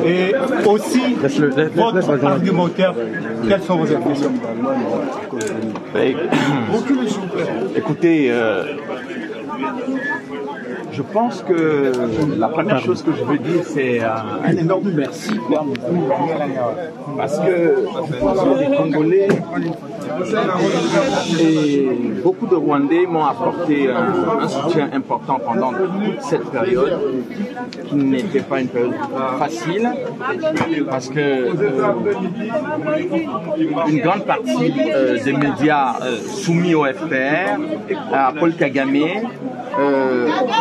Et aussi, votre argumentaire, quelles sont vos impressions? Écoutez, je pense que la première chose que je veux dire, c'est un énorme merci. Parce que les Congolais et beaucoup de Rwandais m'ont apporté un soutien important pendant toute cette période, qui n'était pas une période facile, parce que une grande partie des médias soumis au FPR, à Paul Kagame,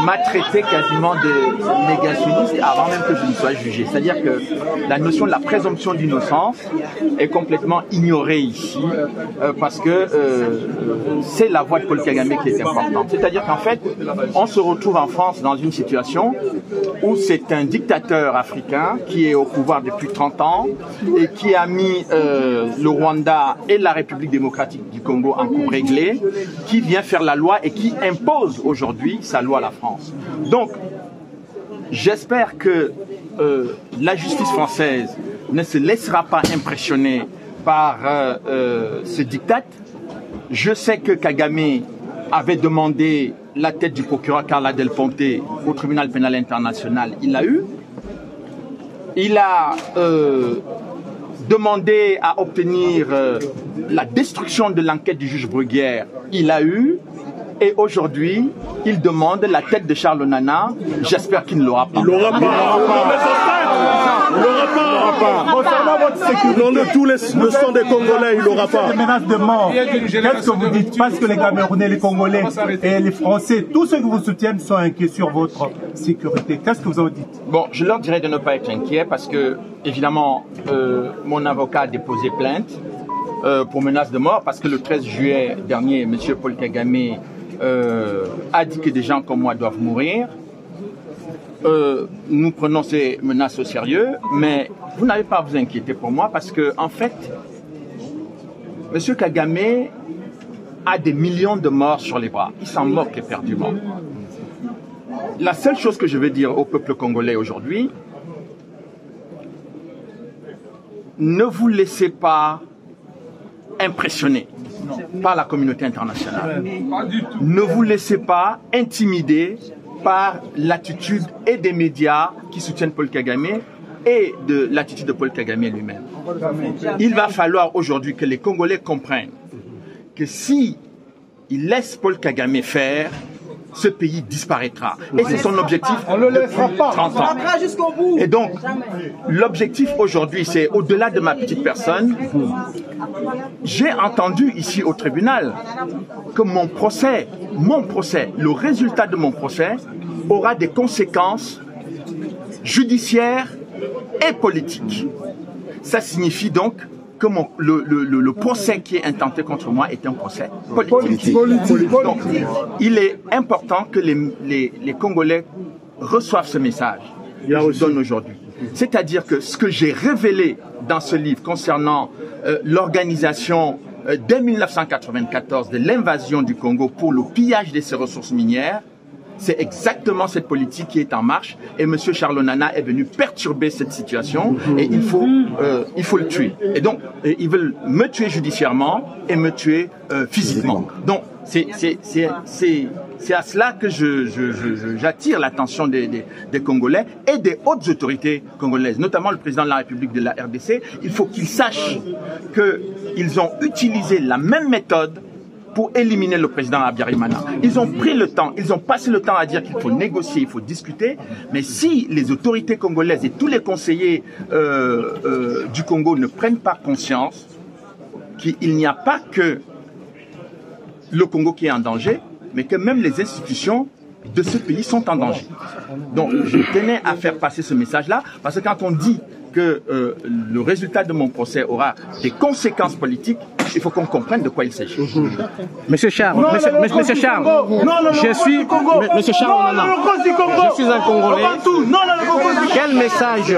m'a traité quasiment de négationniste avant même que je ne sois jugé. C'est-à-dire que la notion de la présomption d'innocence est complètement ignorée ici, parce que c'est la voix de Paul Kagame qui est importante. C'est-à-dire qu'en fait, on se retrouve en France dans une situation où c'est un dictateur africain qui est au pouvoir depuis 30 ans et qui a mis le Rwanda et la République démocratique du Congo en coupe réglée, qui vient faire la loi et qui impose aujourd'hui sa loi à la France. Donc, j'espère que la justice française ne se laissera pas impressionner par ce diktat. Je sais que Kagame avait demandé la tête du procureur Carla Del Ponte au tribunal pénal international. Il l'a eu. Il a demandé à obtenir la destruction de l'enquête du juge Bruguière. Il l'a eu. Et aujourd'hui, il demande la tête de Charles Nana. J'espère qu'il ne l'aura pas. Il l'aura pas. Il l'aura pas. Concernant votre sécurité, Tous le sang des Congolais, il l'aura pas. les menaces de mort, qu'est-ce que vous dites? Parce que les Camerounais, les Congolais et les Français, tous ceux qui vous soutiennent sont inquiets sur votre sécurité. Qu'est-ce que vous en dites? Bon, je leur dirais de ne pas être inquiets parce que, évidemment, mon avocat a déposé plainte pour menace de mort parce que le 13 juillet dernier, M. Paul Kagame a dit que des gens comme moi doivent mourir. Nous prenons ces menaces au sérieux, mais vous n'avez pas à vous inquiéter pour moi parce que, en fait, M. Kagame a des millions de morts sur les bras. Il s'en moque éperdument. La seule chose que je veux dire au peuple congolais aujourd'hui, ne vous laissez pas impressionner par la communauté internationale. Ne vous laissez pas intimider par l'attitude et des médias qui soutiennent Paul Kagame et de l'attitude de Paul Kagame lui-même. Il va falloir aujourd'hui que les Congolais comprennent que si ils laissent Paul Kagame faire, ce pays disparaîtra. Et c'est son objectif depuis 30 ans. Et donc, l'objectif aujourd'hui, c'est au-delà de ma petite personne. J'ai entendu ici au tribunal que mon procès, le résultat de mon procès aura des conséquences judiciaires et politiques. Ça signifie donc que le procès qui est intenté contre moi est un procès politique. Donc, il est important que les Congolais reçoivent ce message que je donne aujourd'hui. C'est-à-dire que ce que j'ai révélé dans ce livre concernant l'organisation dès 1994 de l'invasion du Congo pour le pillage de ses ressources minières, c'est exactement cette politique qui est en marche et M. Charles Nana est venu perturber cette situation et il faut le tuer. Et donc, ils veulent me tuer judiciairement et me tuer physiquement. Donc, c'est à cela que j'attire l'attention des Congolais et des hautes autorités congolaises, notamment le président de la République de la RDC. Il faut qu'ils sachent qu'ils ont utilisé la même méthode pour éliminer le président Habyarimana. Ils ont pris le temps, ils ont passé le temps à dire qu'il faut négocier, il faut discuter, mais si les autorités congolaises et tous les conseillers du Congo ne prennent pas conscience qu'il n'y a pas que le Congo qui est en danger, mais que même les institutions de ce pays sont en danger. Donc je tenais à faire passer ce message-là, parce que quand on dit que le résultat de mon procès aura des conséquences politiques, il faut qu'on comprenne de quoi il s'agit. Monsieur Charles, Monsieur Charles, je suis un Congolais. Quel message